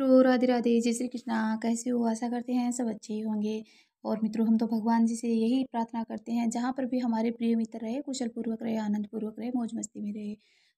मित्रों राधे राधे, जय श्री कृष्णा। कैसे हो? आशा करते हैं सब अच्छे ही होंगे। और मित्रों, हम तो भगवान जी से यही प्रार्थना करते हैं, जहाँ पर भी हमारे प्रिय मित्र रहे, कुशल पूर्वक रहे, आनंद पूर्वक रहे, मौज मस्ती में रहे।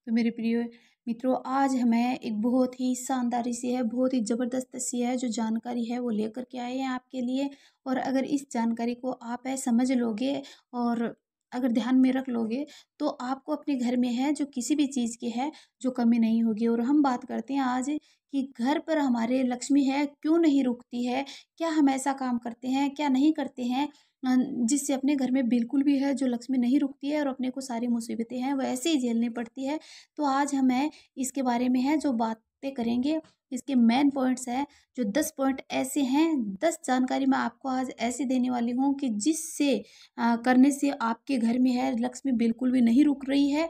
तो मेरे प्रिय मित्रों, आज हमें एक बहुत ही शानदार सी है, बहुत ही ज़बरदस्त सी है जो जानकारी है वो लेकर के आए हैं आपके लिए। और अगर इस जानकारी को आप समझ लोगे और अगर ध्यान में रख लोगे, तो आपको अपने घर में है जो किसी भी चीज़ की है जो कमी नहीं होगी। और हम बात करते हैं आज कि घर पर हमारे लक्ष्मी है क्यों नहीं रुकती है, क्या हम ऐसा काम करते हैं, क्या नहीं करते हैं जिससे अपने घर में बिल्कुल भी है जो लक्ष्मी नहीं रुकती है और अपने को सारी मुसीबतें हैं वो ऐसे ही झेलनी पड़ती है। तो आज हमें इसके बारे में है जो बातें करेंगे। इसके मेन पॉइंट्स हैं, जो 10 पॉइंट ऐसे हैं, 10 जानकारी मैं आपको आज ऐसी देने वाली हूँ कि जिससे करने से आपके घर में है लक्ष्मी बिल्कुल भी नहीं रुक रही है।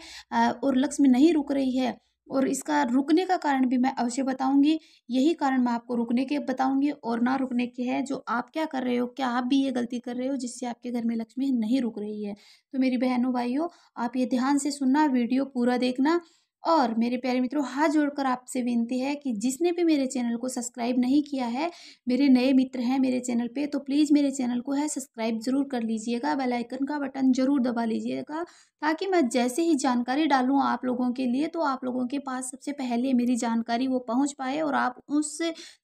और लक्ष्मी नहीं रुक रही है और इसका रुकने का कारण भी मैं अवश्य बताऊंगी। यही कारण मैं आपको रुकने के बताऊंगी और ना रुकने के है जो आप क्या कर रहे हो, क्या आप भी ये गलती कर रहे हो जिससे आपके घर में लक्ष्मी नहीं रुक रही है। तो मेरी बहनों भाइयों, आप ये ध्यान से सुनना, वीडियो पूरा देखना। और मेरे प्यारे मित्रों, हाथ जोड़कर आपसे विनती है कि जिसने भी मेरे चैनल को सब्सक्राइब नहीं किया है, मेरे नए मित्र हैं मेरे चैनल पे, तो प्लीज़ मेरे चैनल को है सब्सक्राइब जरूर कर लीजिएगा, बेल आइकन का बटन जरूर दबा लीजिएगा, ताकि मैं जैसे ही जानकारी डालूं आप लोगों के लिए तो आप लोगों के पास सबसे पहले मेरी जानकारी वो पहुंच पाए और आप उस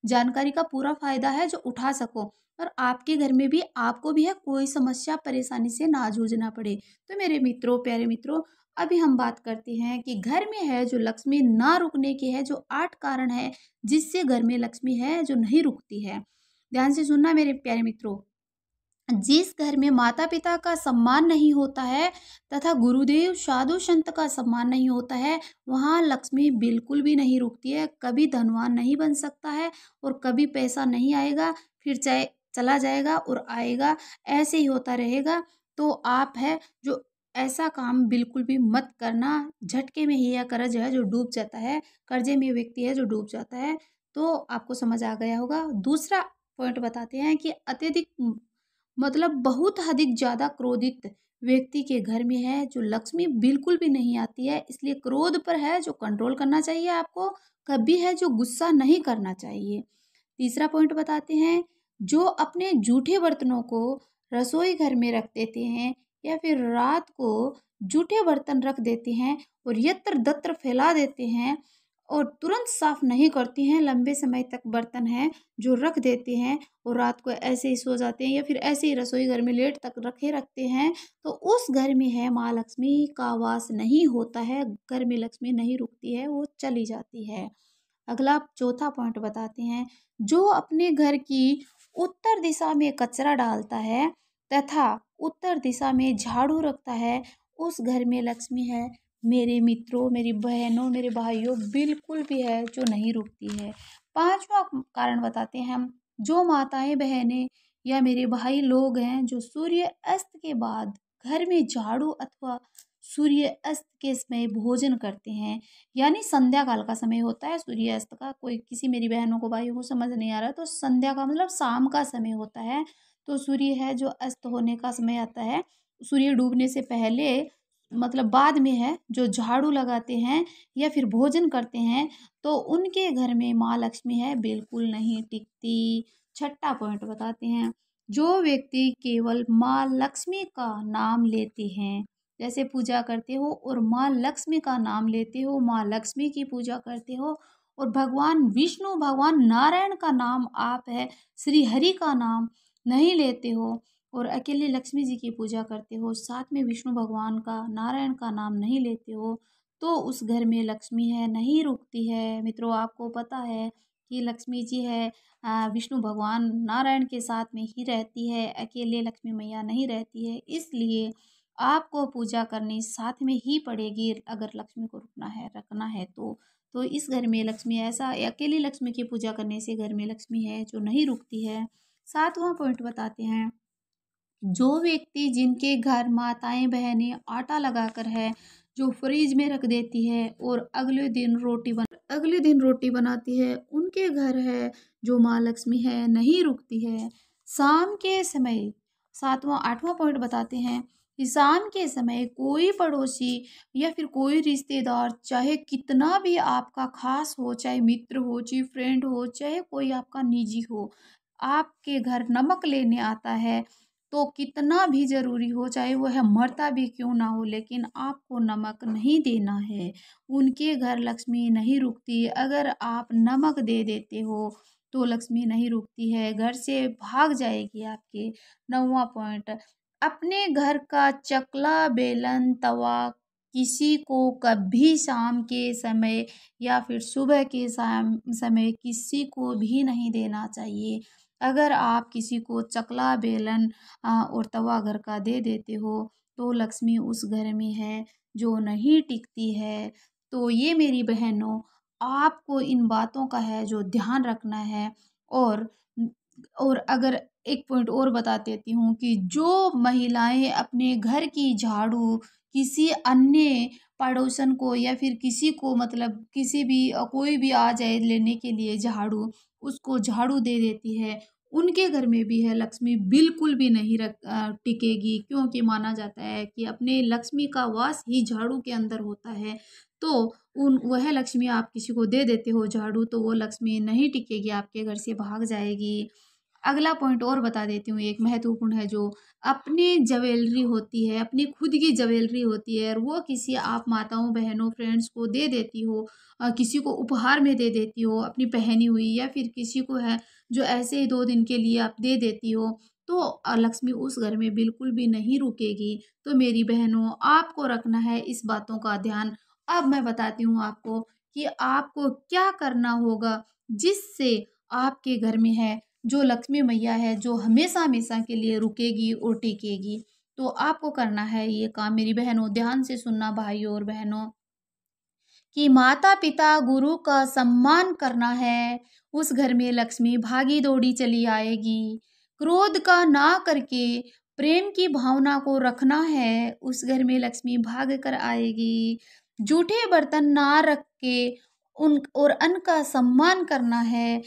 जानकारी का पूरा फायदा है जो उठा सको। और आपके घर में भी आपको भी है कोई समस्या परेशानी से ना जूझना पड़े। तो मेरे मित्रों, प्यारे मित्रों, अभी हम बात करते हैं कि घर में है जो लक्ष्मी ना रुकने के है जो 8 कारण है जिससे घर में लक्ष्मी है जो नहीं रुकती है। ध्यान से सुनना मेरे प्यारे मित्रों। जिस घर में माता पिता का सम्मान नहीं होता है तथा गुरुदेव साधु संत का सम्मान नहीं होता है, वहाँ लक्ष्मी बिल्कुल भी नहीं रुकती है। कभी धनवान नहीं बन सकता है और कभी पैसा नहीं आएगा, फिर चाहे चला जाएगा और आएगा, ऐसे ही होता रहेगा। तो आप है जो ऐसा काम बिल्कुल भी मत करना। झटके में ही यह कर्ज है जो डूब जाता है, कर्जे में व्यक्ति है जो डूब जाता है। तो आपको समझ आ गया होगा। दूसरा पॉइंट बताते हैं कि अत्यधिक मतलब बहुत अधिक ज़्यादा क्रोधित व्यक्ति के घर में है जो लक्ष्मी बिल्कुल भी नहीं आती है। इसलिए क्रोध पर है जो कंट्रोल करना चाहिए आपको, कभी है जो गुस्सा नहीं करना चाहिए। तीसरा पॉइंट बताते हैं, जो अपने जूठे बर्तनों को रसोई घर में रख देते हैं या फिर रात को जूठे बर्तन रख देते हैं और यत्र दत्र फैला देते हैं और तुरंत साफ नहीं करती हैं, लंबे समय तक बर्तन हैं जो रख देते हैं और रात को ऐसे ही सो जाते हैं या फिर ऐसे ही रसोई घर में लेट तक रखे रखते हैं, तो उस घर में है माँ लक्ष्मी का वास नहीं होता है। घर में लक्ष्मी नहीं रुकती है, वो चली जाती है। अगला चौथा पॉइंट बताते हैं, जो अपने घर की उत्तर दिशा में कचरा डालता है तथा उत्तर दिशा में झाड़ू रखता है, उस घर में लक्ष्मी है मेरे मित्रों, मेरी बहनों, मेरे भाइयों बिल्कुल भी है जो नहीं रुकती है। पांचवा कारण बताते हैं हम, जो माताएं बहनें या मेरे भाई लोग हैं जो सूर्य अस्त के बाद घर में झाड़ू अथवा सूर्य अस्त के समय भोजन करते हैं, यानी संध्या काल का समय होता है सूर्य अस्त का। कोई किसी मेरी बहनों को भाइयों को समझ नहीं आ रहा, तो संध्या का मतलब शाम का समय होता है। तो सूर्य है जो अस्त होने का समय आता है, सूर्य डूबने से पहले मतलब बाद में है जो झाड़ू लगाते हैं या फिर भोजन करते हैं, तो उनके घर में माँ लक्ष्मी है बिल्कुल नहीं टिकती। छठा पॉइंट बताते हैं, जो व्यक्ति केवल माँ लक्ष्मी का नाम लेते हैं, जैसे पूजा करते हो और माँ लक्ष्मी का नाम लेते हो, माँ लक्ष्मी की पूजा करते हो और भगवान विष्णु भगवान नारायण का नाम आप है श्री हरि का नाम नहीं लेते हो और अकेले लक्ष्मी जी की पूजा करते हो, साथ में विष्णु भगवान का नारायण का नाम नहीं लेते हो, तो उस घर में लक्ष्मी है नहीं रुकती है। मित्रों, आपको पता है कि लक्ष्मी जी है विष्णु भगवान नारायण के साथ में ही रहती है, अकेले लक्ष्मी मैया नहीं रहती है। इसलिए आपको पूजा करनी साथ में ही पड़ेगी अगर लक्ष्मी को रुकना है रखना है तो इस घर में लक्ष्मी ऐसा अकेली लक्ष्मी की पूजा करने से घर में लक्ष्मी है जो नहीं रुकती है। सातवां पॉइंट बताते हैं, जो व्यक्ति जिनके घर माताएं बहनें आटा लगाकर है जो फ्रिज में रख देती है और अगले दिन रोटी बनाती है, उनके घर है जो माँ लक्ष्मी है नहीं रुकती है। शाम के समय सातवां आठवां पॉइंट बताते हैं, शाम के समय कोई पड़ोसी या फिर कोई रिश्तेदार, चाहे कितना भी आपका खास हो, चाहे मित्र हो, चाहे फ्रेंड हो, चाहे कोई आपका निजी हो, आपके घर नमक लेने आता है, तो कितना भी ज़रूरी हो, चाहे वह मरता भी क्यों ना हो, लेकिन आपको नमक नहीं देना है। उनके घर लक्ष्मी नहीं रुकती। अगर आप नमक दे देते हो, तो लक्ष्मी नहीं रुकती है, घर से भाग जाएगी आपके। 9वां पॉइंट, अपने घर का चकला, बेलन, तवा किसी को कभी शाम के समय या फिर सुबह के समय किसी को भी नहीं देना चाहिए। अगर आप किसी को चकला, बेलन और तवा घर का दे देते हो, तो लक्ष्मी उस घर में है जो नहीं टिकती है। तो ये मेरी बहनों, आपको इन बातों का है जो ध्यान रखना है। और अगर एक पॉइंट और बता देती हूँ कि जो महिलाएं अपने घर की झाड़ू किसी अन्य पड़ोसन को या फिर किसी को, मतलब किसी भी कोई भी आ जाए लेने के लिए झाड़ू, उसको झाड़ू दे देती है, उनके घर में भी है लक्ष्मी बिल्कुल भी नहीं टिकेगी। क्योंकि माना जाता है कि अपने लक्ष्मी का वास ही झाड़ू के अंदर होता है। तो वह लक्ष्मी आप किसी को दे देते हो झाड़ू, तो वो लक्ष्मी नहीं टिकेगी, आपके घर से भाग जाएगी। अगला पॉइंट और बता देती हूँ, एक महत्वपूर्ण है, जो अपनी ज्वेलरी होती है, अपनी खुद की ज्वेलरी होती है, और वो किसी आप माताओं, बहनों, फ्रेंड्स को दे देती हो, किसी को उपहार में दे देती हो अपनी पहनी हुई, या फिर किसी को है जो ऐसे ही 2 दिन के लिए आप दे देती हो, तो लक्ष्मी उस घर में बिल्कुल भी नहीं रुकेगी। तो मेरी बहनों, आपको रखना है इस बातों का ध्यान। अब मैं बताती हूँ आपको कि आपको क्या करना होगा, जिससे आपके घर में है जो लक्ष्मी मैया है, जो हमेशा हमेशा के लिए रुकेगी और टिकेगी। तो आपको करना है ये काम मेरी बहनों, ध्यान से सुनना भाइयों और बहनों, कि माता पिता गुरु का सम्मान करना है। उस घर में लक्ष्मी भागी दौड़ी चली आएगी। क्रोध का ना करके प्रेम की भावना को रखना है, उस घर में लक्ष्मी भाग कर आएगी। जूठे बर्तन ना रख के उन और अन्न का सम्मान करना है,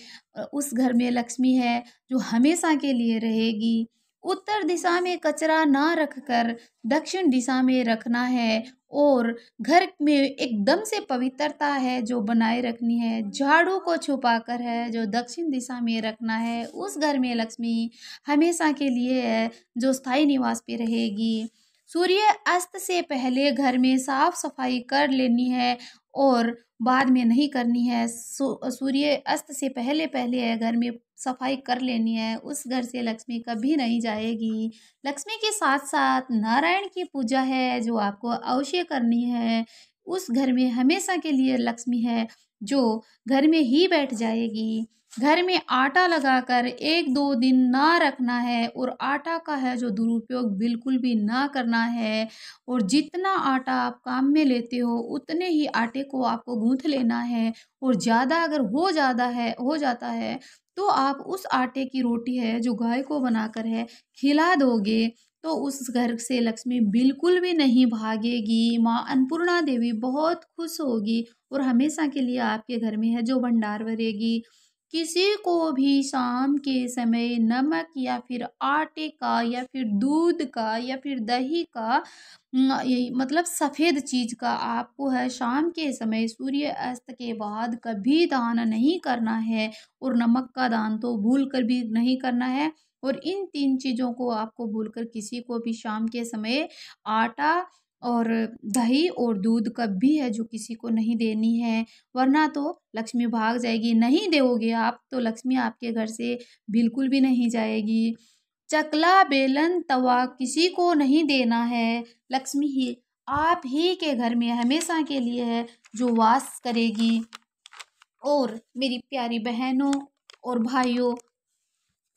उस घर में लक्ष्मी है जो हमेशा के लिए रहेगी। उत्तर दिशा में कचरा ना रखकर दक्षिण दिशा में रखना है, और घर में एकदम से पवित्रता है जो बनाए रखनी है। झाड़ू को छुपा कर है जो दक्षिण दिशा में रखना है, उस घर में लक्ष्मी हमेशा के लिए है जो स्थायी निवास पे रहेगी। सूर्य अस्त से पहले घर में साफ सफाई कर लेनी है, और बाद में नहीं करनी है। सूर्य अस्त से पहले पहले है घर में सफाई कर लेनी है, उस घर से लक्ष्मी कभी नहीं जाएगी। लक्ष्मी के साथ साथ नारायण की पूजा है जो आपको अवश्य करनी है। उस घर में हमेशा के लिए लक्ष्मी है जो घर में ही बैठ जाएगी। घर में आटा लगाकर 1-2 दिन ना रखना है, और आटा का है जो दुरुपयोग बिल्कुल भी ना करना है। और जितना आटा आप काम में लेते हो उतने ही आटे को आपको गूँथ लेना है, और ज़्यादा अगर हो जाता है, तो आप उस आटे की रोटी है जो गाय को बनाकर है खिला दोगे, तो उस घर से लक्ष्मी बिल्कुल भी नहीं भागेगी। माँ अन्नपूर्णा देवी बहुत खुश होगी, और हमेशा के लिए आपके घर में है जो भंडार भरेगी। किसी को भी शाम के समय नमक या फिर आटे का या फिर दूध का या फिर दही का, यही मतलब सफ़ेद चीज़ का आपको है शाम के समय सूर्य अस्त के बाद कभी दान नहीं करना है, और नमक का दान तो भूल कर भी नहीं करना है। और इन 3 चीज़ों को आपको भूलकर किसी को भी शाम के समय आटा और दही और दूध कभी है जो किसी को नहीं देनी है, वरना तो लक्ष्मी भाग जाएगी। नहीं दोगे आप तो लक्ष्मी आपके घर से बिल्कुल भी नहीं जाएगी। चकला, बेलन, तवा किसी को नहीं देना है। लक्ष्मी ही आप ही के घर में हमेशा के लिए है जो वास करेगी। और मेरी प्यारी बहनों और भाइयों,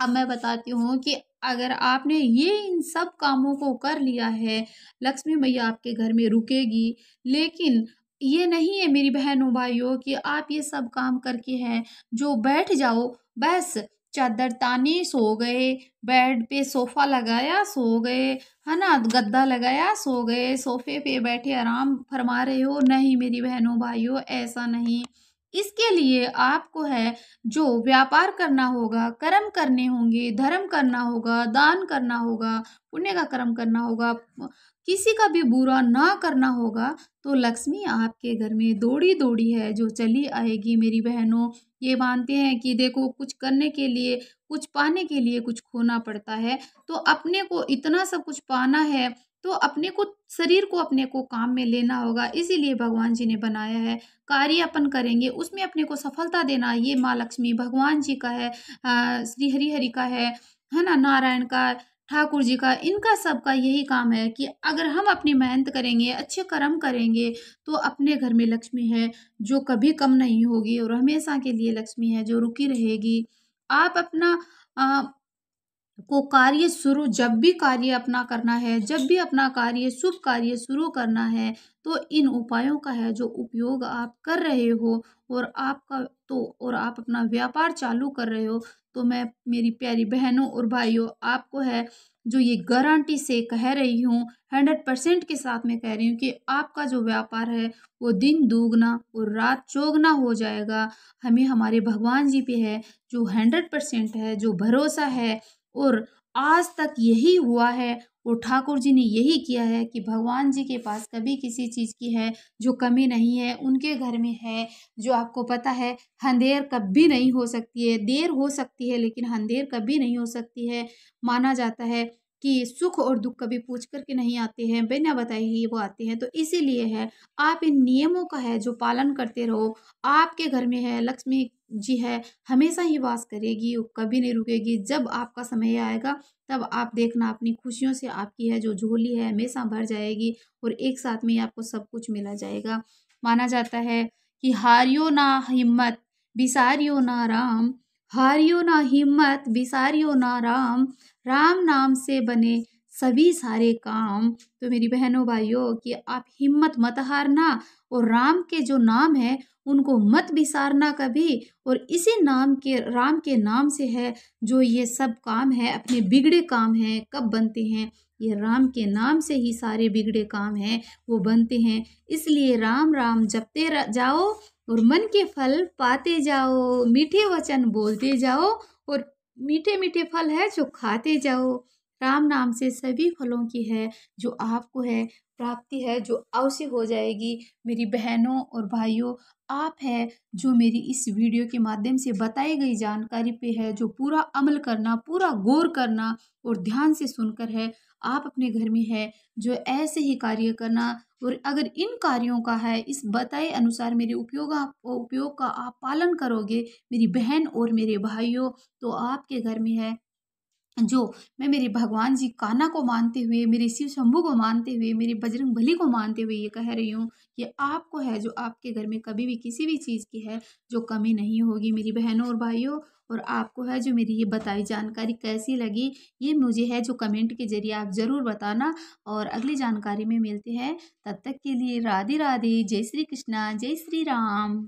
अब मैं बताती हूँ कि अगर आपने ये इन सब कामों को कर लिया है, लक्ष्मी मैया आपके घर में रुकेगी। लेकिन ये नहीं है मेरी बहनों भाइयों कि आप ये सब काम करके हैं जो बैठ जाओ, बस चादर तानी सो गए, बेड पे सोफा लगाया सो गए, है ना, गद्दा लगाया सो गए, सोफे पे बैठे आराम फरमा रहे हो। नहीं मेरी बहनों भाइयों, ऐसा नहीं। इसके लिए आपको है जो व्यापार करना होगा, कर्म करने होंगे, धर्म करना होगा, दान करना होगा, पुण्य का कर्म करना होगा, किसी का भी बुरा ना करना होगा। तो लक्ष्मी आपके घर में दौड़ी-दौड़ी है जो चली आएगी मेरी बहनों। ये मानते हैं कि देखो कुछ करने के लिए, कुछ पाने के लिए कुछ खोना पड़ता है। तो अपने को इतना सब कुछ पाना है तो अपने को शरीर को अपने को काम में लेना होगा। इसीलिए भगवान जी ने बनाया है। कार्य अपन करेंगे उसमें अपने को सफलता देना ये माँ लक्ष्मी भगवान जी का है, श्री हरि हरि का है ना, नारायण का, ठाकुर जी का, इनका सबका यही काम है कि अगर हम अपनी मेहनत करेंगे, अच्छे कर्म करेंगे तो अपने घर में लक्ष्मी है जो कभी कम नहीं होगी और हमेशा के लिए लक्ष्मी है जो रुकी रहेगी। आप अपना को कार्य शुरू, जब भी कार्य अपना करना है, जब भी अपना कार्य शुभ कार्य शुरू करना है तो इन उपायों का है जो उपयोग आप कर रहे हो और आप अपना व्यापार चालू कर रहे हो तो मैं मेरी प्यारी बहनों और भाइयों आपको है जो ये गारंटी से कह रही हूँ, 100% के साथ में कह रही हूँ कि आपका जो व्यापार है वो दिन दुगना और रात चौगुना हो जाएगा। हमें हमारे भगवान जी पे है जो 100% है, जो भरोसा है और आज तक यही हुआ है और ठाकुर जी ने यही किया है कि भगवान जी के पास कभी किसी चीज़ की है जो कमी नहीं है, उनके घर में है जो आपको पता है अंधेर कभी नहीं हो सकती है, देर हो सकती है लेकिन अंधेर कभी नहीं हो सकती है। माना जाता है कि सुख और दुख कभी पूछ कर के नहीं आते हैं, बिना बताए ही वो आते हैं। तो इसीलिए है आप इन नियमों का है जो पालन करते रहो। आपके घर में है लक्ष्मी जी है, हमेशा ही वास करेगी, वो कभी नहीं रुकेगी। जब आपका समय आएगा तब आप देखना अपनी खुशियों से आपकी है जो झोली है हमेशा भर जाएगी और एक साथ में ही आपको सब कुछ मिला जाएगा। माना जाता है कि हारियो ना हिम्मत बिसारियो ना राम, हारियो ना हिम्मत बिसारियो ना राम, राम नाम से बने सभी सारे काम। तो मेरी बहनों भाइयों कि आप हिम्मत मत हारना और राम के जो नाम है उनको मत बिसारना कभी। और इसी नाम के, राम के नाम से है जो ये सब काम है, अपने बिगड़े काम हैं कब बनते हैं, ये राम के नाम से ही सारे बिगड़े काम हैं वो बनते हैं। इसलिए राम राम जपते जाओ और मन के फल पाते जाओ, मीठे वचन बोलते जाओ और मीठे मीठे फल है जो खाते जाओ। राम नाम से सभी फलों की है जो आपको है प्राप्ति है जो अवश्य हो जाएगी। मेरी बहनों और भाइयों आप है जो मेरी इस वीडियो के माध्यम से बताई गई जानकारी पे है जो पूरा अमल करना, पूरा गौर करना और ध्यान से सुनकर है आप अपने घर में है जो ऐसे ही कार्य करना। और अगर इन कार्यों का है इस बताए अनुसार मेरे उपयोग का आप पालन करोगे मेरी बहन और मेरे भाइयों, तो आपके घर में है जो मैं मेरे भगवान जी कान्हा को मानते हुए, मेरे शिव शंभू को मानते हुए, मेरे बजरंग बली को मानते हुए ये कह रही हूँ कि आपको है जो आपके घर में कभी भी किसी भी चीज़ की है जो कमी नहीं होगी मेरी बहनों और भाइयों। और आपको है जो मेरी ये बताई जानकारी कैसी लगी ये मुझे है जो कमेंट के जरिए आप ज़रूर बताना। और अगली जानकारी में मिलते हैं, तब तक के लिए राधे राधे, जय श्री कृष्णा, जय श्री राम।